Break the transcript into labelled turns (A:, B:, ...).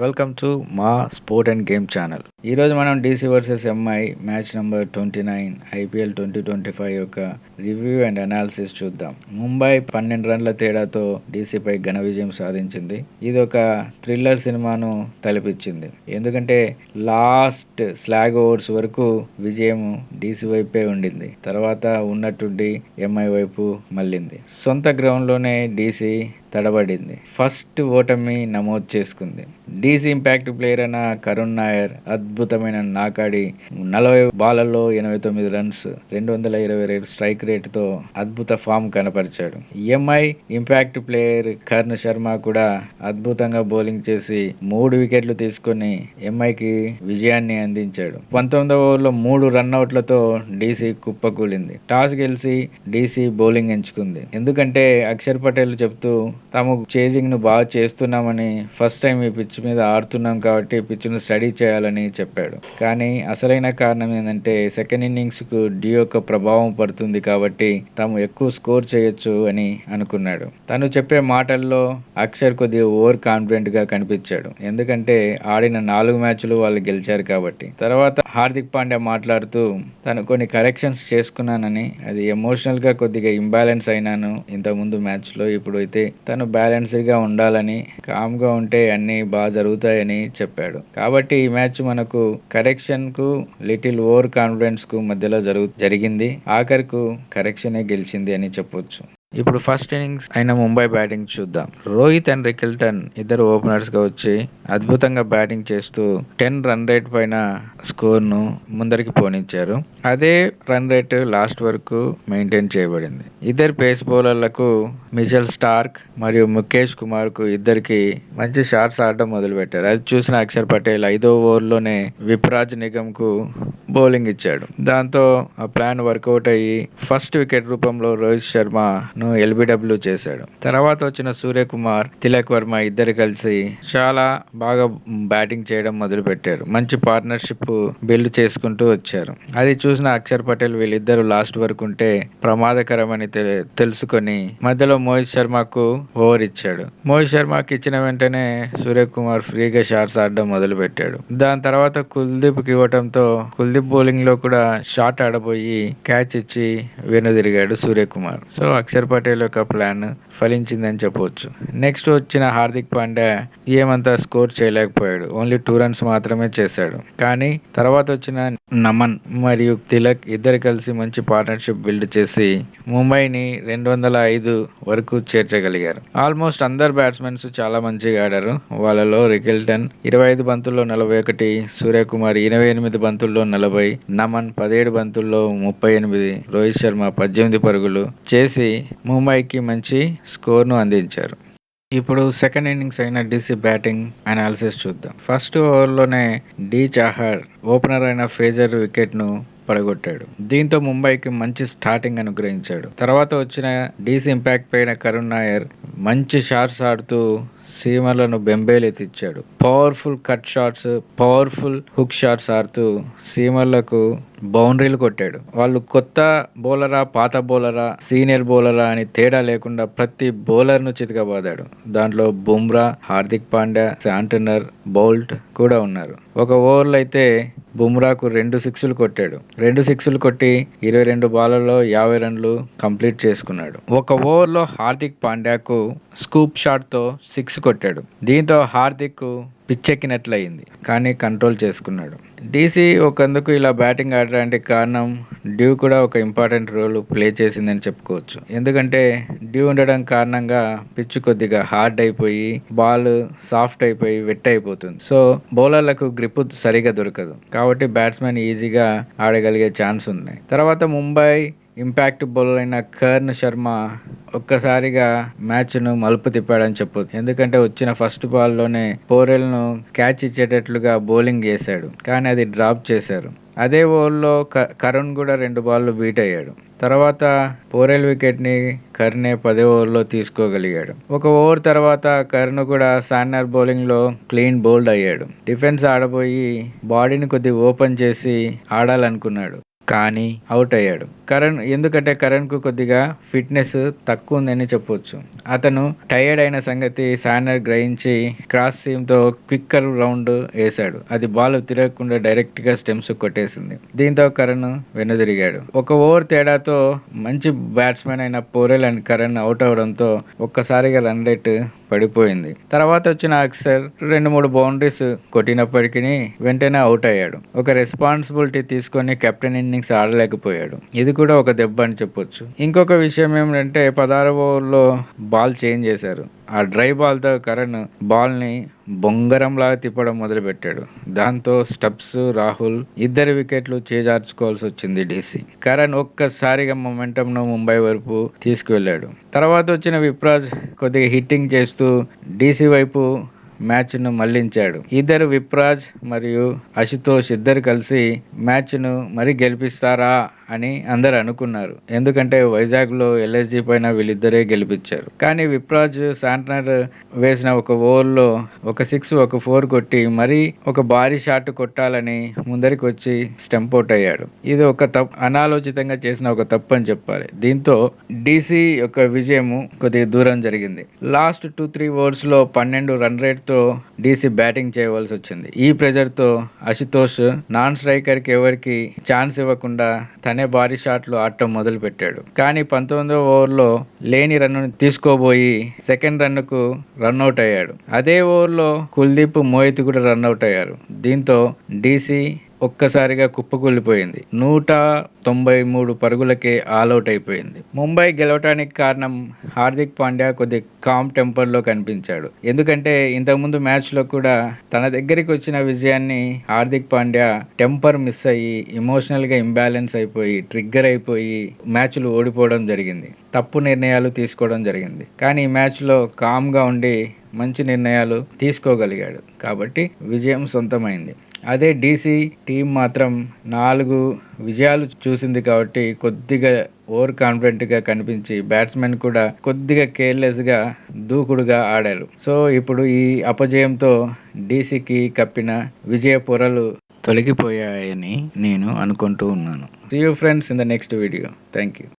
A: Welcome to మా sport and game channel. ఈరోజు మనం DC versus MI match number 29 IPL 2025 యొక్క రివ్యూ అండ్ అనాలిసిస్ చూద్దాం. ముంబై 12 రన్ల తేడాతో డీసీపై ఘన విజయం సాధించింది. ఇది ఒక థ్రిల్లర్ సినిమాను తలపించింది. ఎందుకంటే లాస్ట్ స్లాగ్ ఓవర్స్ వరకు విజయం డీసీ వైపే ఉండింది. తర్వాత ఉన్నట్టుండి ఎంఐ వైపు మళ్ళింది. సొంత గ్రౌండ్లోనే డీసీ తడబడింది. ఫస్ట్ ఓటమి నమోదు చేసుకుంది. డీసీ ఇంపాక్ట్ ప్లేయర్ అయిన కరుణ్ నాయర్ అద్భుతమైన నాకాడి 40 బాళ్లలో 89 రన్స్, 222 స్ట్రైక్ రేటుతో అద్భుత ఫామ్ కనపరిచాడు. MI impact player Karn Sharma కూడా అద్భుతంగా బౌలింగ్ చేసి 3 వికెట్లు తీసుకుని ఎంఐకి విజయాన్ని అందించాడు. 19వ ఓవర్లో 3 రన్అట్లతో డీసీ కుప్పకూలింది. టాస్ గెలిచి డీసీ బౌలింగ్ ఎంచుకుంది. ఎందుకంటే అక్షర్ పటేల్ చెప్తూ తాము చేజింగ్ ను బాగా చేస్తున్నామని, ఫస్ట్ టైం ఈ పిచ్ మీద ఆడుతున్నాం కాబట్టి పిచ్ ను స్టడీ చేయాలని చెప్పాడు. కానీ అసలైన కారణం ఏంటంటే సెకండ్ ఇన్నింగ్స్ కు డి యొక్క ప్రభావం పడుతుంది కాబట్టి తాము ఎక్కువ స్కోర్ చేయొచ్చు అని అనుకున్నాడు. తను చెప్పే మాటల్లో అక్షర్ కొద్దిగా ఓవర్ కాన్ఫిడెంట్ గా కనిపించాడు. ఎందుకంటే ఆడిన 4 మ్యాచ్లు వాళ్ళు గెలిచారు కాబట్టి. తర్వాత హార్దిక్ పాండ్యా మాట్లాడుతూ తను కొన్ని కరెక్షన్స్ చేసుకున్నానని, అది ఎమోషనల్ గా కొద్దిగా ఇంబ్యాలెన్స్ అయినాను ఇంతకుముందు మ్యాచ్ లో, ఇప్పుడు అయితే తను బ్యాలెన్స్డ్ గా ఉండాలని, కామ్ గా ఉంటే అన్ని బాగా జరుగుతాయని చెప్పాడు. కాబట్టి ఈ మ్యాచ్ మనకు కరెక్షన్ కు లిటిల్ ఓవర్ కాన్ఫిడెన్స్ కు మధ్యలో జరిగింది. ఆఖరికు కరెక్షనే గెలిచింది అని చెప్పొచ్చు. ఇప్పుడు ఫస్ట్ ఇన్నింగ్స్ అయిన ముంబై బ్యాటింగ్ చూద్దాం. రోహిత్ అండ్ రికిల్టన్ ఇద్దరు ఓపెనర్స్ గా వచ్చి అద్భుతంగా బ్యాటింగ్ చేస్తూ 10 రన్ రేట్ పైన స్కోర్ ను ముందరికి పోనిచ్చారు. అదే రన్ రేట్ లాస్ట్ వరకు మెయింటైన్ చేయబడింది. ఇద్దరు పేస్ బౌలర్లకు మిచెల్ స్టార్క్ మరియు ముఖేష్ కుమార్ కు ఇద్దరికి మంచి షాట్స్ ఆడడం మొదలు పెట్టారు. అది చూసిన అక్షర్ పటేల్ 5వ ఓవర్లోనే విప్రాజ్ నిగమ్ కు బౌలింగ్ ఇచ్చాడు. దాంతో ఆ ప్లాన్ వర్కౌట్ అయ్యి ఫస్ట్ వికెట్ రూపంలో రోహిత్ శర్మ ను ఎల్బిడబ్ల్యూ చేశాడు. తర్వాత వచ్చిన సూర్యకుమార్, తిలక్ వర్మ ఇద్దరు కలిసి చాలా బాగా బ్యాటింగ్ చేయడం మొదలు పెట్టారు. మంచి పార్ట్నర్షిప్ బిల్డ్ చేసుకుంటూ వచ్చారు. అది చూసిన అక్షర్ పటేల్ వీళ్ళిద్దరు లాస్ట్ వరకు ఉంటే ప్రమాదకరమని తెలుసుకొని మధ్యలో మోహిత్ శర్మకు ఓవర్ ఇచ్చాడు. మోహిత్ శర్మకి ఇచ్చిన వెంటనే సూర్యకుమార్ ఫ్రీగా షాట్స్ ఆడడం మొదలు పెట్టాడు. దాని తర్వాత కుల్దీప్ కి ఇవ్వడంతో కుల్దీప్ బౌలింగ్ లో కూడా షాట్ ఆడబోయి క్యాచ్ ఇచ్చి వెనుదిరిగాడు సూర్యకుమార్. సో అక్షర్ పటేల్ యొక్క ప్లాన్ ఫలించిందని చెప్పవచ్చు. నెక్స్ట్ వచ్చిన హార్దిక్ పాండ్యా ఏమంతా స్కోర్ చేయలేకపోయాడు. ఓన్లీ 2 రన్స్ మాత్రమే చేశాడు. కానీ తర్వాత వచ్చిన నమన్ మరియు తిలక్ ఇద్దరు కలిసి మంచి పార్ట్నర్షిప్ బిల్డ్ చేసి ముంబైని 205 వరకు చేర్చగలిగారు. ఆల్మోస్ట్ అందరు బ్యాట్స్మెన్స్ చాలా మంచిగా ఆడారు. వాళ్ళలో రికిల్టన్ 25 బంతుల్లో 41, సూర్యకుమార్ 28 బంతుల్లో 40, నమన్ 17 బంతుల్లో 38, రోహిత్ శర్మ 18 పరుగులు చేసి ముంబైకి మంచి స్కోర్ను అందించారు. ఇప్పుడు సెకండ్ ఇన్నింగ్స్ అయిన డీసీ బ్యాటింగ్ అనాలిసిస్ చూద్దాం. ఫస్ట్ ఓవర్లోనే డి చాహర్ ఓపెనర్ అయిన ఫేజర్ వికెట్ ను పడగొట్టాడు. దీంతో ముంబైకి మంచి స్టార్టింగ్ అనుగ్రహించాడు. తర్వాత వచ్చిన డీసీ ఇంపాక్ట్ పైన కరుణ్ నాయర్ మంచి షాట్స్ ఆడుతూ సీమర్లను బెంబేలెత్తిచ్చాడు. Powerful cut shots, powerful hook shots ఆడుతూ సీమర్లకు బౌండరీలు కొట్టాడు. వాళ్ళు కొత్త బౌలరా, పాత బౌలరా, సీనియర్ బౌలరా అని తేడా లేకుండా ప్రతి బౌలర్ ను చితకబాదాడు. దాంట్లో బుమ్రా, హార్దిక్ పాండ్యా, శాంటనర్, బౌల్ట్ కూడా ఉన్నారు. ఒక ఓవర్లో అయితే బుమ్రాకు 2 సిక్స్లు కొట్టాడు. 2 సిక్స్లు కొట్టి 22 బాళ్లలో 50 రన్లు కంప్లీట్ చేసుకున్నాడు. ఒక ఓవర్లో హార్దిక్ పాండ్యాకు స్కూప్ షాట్ తో 6 కొట్టాడు. దీంతో హార్దిక్ పిచ్చెక్కినట్లయింది. కానీ కంట్రోల్ చేసుకున్నాడు. డీసీ ఒకందుకు ఇలా బ్యాటింగ్ ఆడడానికి కారణం డ్యూ కూడా ఒక ఇంపార్టెంట్ రోల్ ప్లే చేసిందని చెప్పుకోవచ్చు. ఎందుకంటే డ్యూ ఉండడం కారణంగా పిచ్ కొద్దిగా హార్డ్ అయిపోయి బాల్ సాఫ్ట్ అయిపోయి వెట్ అయిపోతుంది. సో బౌలర్లకు గ్రిప్ సరిగా దొరకదు. కాబట్టి బ్యాట్స్మెన్ ఈజీగా ఆడగలిగే ఛాన్స్ ఉన్నాయి. తర్వాత ముంబై ఇంపాక్ట్ బౌలర్ అయిన కర్ణ్ శర్మ ఒక్కసారిగా మ్యాచ్ ను మలుపు తిప్పాడని చెప్పొచ్చు. ఎందుకంటే వచ్చిన ఫస్ట్ బాల్ లోనే పోరెల్ ను క్యాచ్ ఇచ్చేటట్లుగా బౌలింగ్ చేశాడు. కానీ అది డ్రాప్ చేశారు. అదే ఓవర్లో కరుణ్ కూడా 2 బాళ్లు బీట్ అయ్యాడు. తర్వాత పోరెల్ వికెట్ ని కర్ణే 10వ ఓవర్లో తీసుకోగలిగాడు. ఒక ఓవర్ తర్వాత కర్ణ్ కూడా శాంట్నర్ బౌలింగ్ లో క్లీన్ బౌల్డ్ అయ్యాడు. డిఫెన్స్ ఆడబోయి బాడీని కొద్దిగా ఓపెన్ చేసి ఆడాలనుకున్నాడు. కానీ అవుట్ అయ్యాడు. ఎందుకంటే కరణ్కు కొద్దిగా ఫిట్నెస్ తక్కువ ఉందని చెప్పొచ్చు. అతను టైర్డ్ అయిన సంగతి శానర్ గ్రహించి క్రాస్ సీమ్తో క్విక్కర్ రౌండ్ వేశాడు. అది బాల్ తిరగకుండా డైరెక్ట్ గా స్టెమ్స్ కొట్టేసింది. దీంతో కరణ్ వెనుదిరిగాడు. ఒక ఓవర్ తేడాతో మంచి బ్యాట్స్మెన్ అయిన పోరెల్ అండ్ కరణ్ అవుట్ అవడంతో ఒక్కసారిగా రన్ రేట్ పడిపోయింది. తర్వాత వచ్చిన అక్సర్ 2-3 బౌండరీస్ కొట్టినప్పటికీ వెంటనే అవుట్ అయ్యాడు. ఒక రెస్పాన్సిబిలిటీ తీసుకొని కెప్టెన్ ఇన్నింగ్స్ ఆడలేకపోయాడు. ఇది కూడా ఒక దెబ్బ అని చెప్పొచ్చు. ఇంకొక విషయం ఏమిటంటే 16వ ఓవర్లో బాల్ చేంజ్ చేశారు. ఆ డ్రై బాల్తో కరణ్ బాల్ని బొంగరంలాగా తిప్పడం మొదలుపెట్టాడు. దాంతో స్టబ్స్, రాహుల్ ఇద్దరు వికెట్లు చేజార్చుకోవాల్సి వచ్చింది డీసీ. కరణ్ ఒక్కసారిగా మొమెంటంను ముంబై వైపు తీసుకువెళ్ళాడు. తర్వాత వచ్చిన విప్రాజ్ కొద్దిగా హిట్టింగ్ చేస్తూ డీసీ వైపు మ్యాచ్ను మళ్లించాడు. ఇద్దరు విప్రాజ్ మరియు అశుతోష్ ఇద్దరు కలిసి మ్యాచ్ను మరి గెలిపిస్తారా అని అందరు అనుకున్నారు. ఎందుకంటే వైజాగ్లో ఎల్ఎస్జీ పైన వీళ్ళిద్దరే గెలిపించారు. కానీ విప్రాజ్ శాంట్నర్ వేసిన ఒక ఓవర్లో ఒక 6 ఒక 4 కొట్టి మరీ ఒక భారీ షాట్ కొట్టాలని ముందరికి వచ్చి స్టంప్ అవుట్ అయ్యాడు. ఇది ఒక అనాలోచితంగా చేసిన ఒక తప్పు అని చెప్పాలి. దీంతో డీసీ యొక్క విజయము కొద్దిగా దూరం జరిగింది. లాస్ట్ 2-3 ఓవర్స్ లో 12 రన్ రేట్ తో డీసీ బ్యాటింగ్ చేయవలసి వచ్చింది. ఈ ప్రెజర్ తో అశుతోష్ నాన్ స్ట్రైకర్ కి ఎవరికి ఛాన్స్ ఇవ్వకుండా తనే భారీ షాట్లు ఆడటం మొదలు పెట్టాడు. కానీ 19వ ఓవర్లో లేని రన్ను తీసుకోబోయి సెకండ్ రన్నుకు రన్అట్ అయ్యాడు. అదే ఓవర్లో కుల్దీప్, మోహిత్ కూడా రన్అట్ అయ్యారు. దీంతో డీసీ ఒక్కసారిగా కుప్పకూలిపోయింది. 193 పరుగులకే ఆల్అౌట్ అయిపోయింది. ముంబై గెలవటానికి కారణం హార్దిక్ పాండ్యా కొద్ది కామ్ టెంపర్ లో కనిపించాడు. ఎందుకంటే ఇంతకుముందు మ్యాచ్ లో కూడా తన దగ్గరికి వచ్చిన విజయాన్ని హార్దిక్ పాండ్యా టెంపర్ మిస్ అయ్యి ఎమోషనల్ గా ఇంబ్యాలెన్స్ అయిపోయి ట్రిగ్గర్ అయిపోయి మ్యాచ్లు ఓడిపోవడం జరిగింది. తప్పు నిర్ణయాలు తీసుకోవడం జరిగింది. కానీ ఈ మ్యాచ్ లో కామ్ గా ఉండి మంచి నిర్ణయాలు తీసుకోగలిగాడు. కాబట్టి విజయం సొంతమైంది. అదే డీసీ టీం మాత్రం 4 విజయాలు చూసింది కాబట్టి కొద్దిగా ఓవర్ కాన్ఫిడెంట్గా కనిపించి బ్యాట్స్మెన్ కూడా కొద్దిగా కేర్లెస్గా దూకుడుగా ఆడారు. సో ఇప్పుడు ఈ అపజయంతో డీసీకి కప్పిన విజయ పొరలు తొలగిపోయాయని నేను అనుకుంటూ ఉన్నాను. See you friends in the next video. Thank you.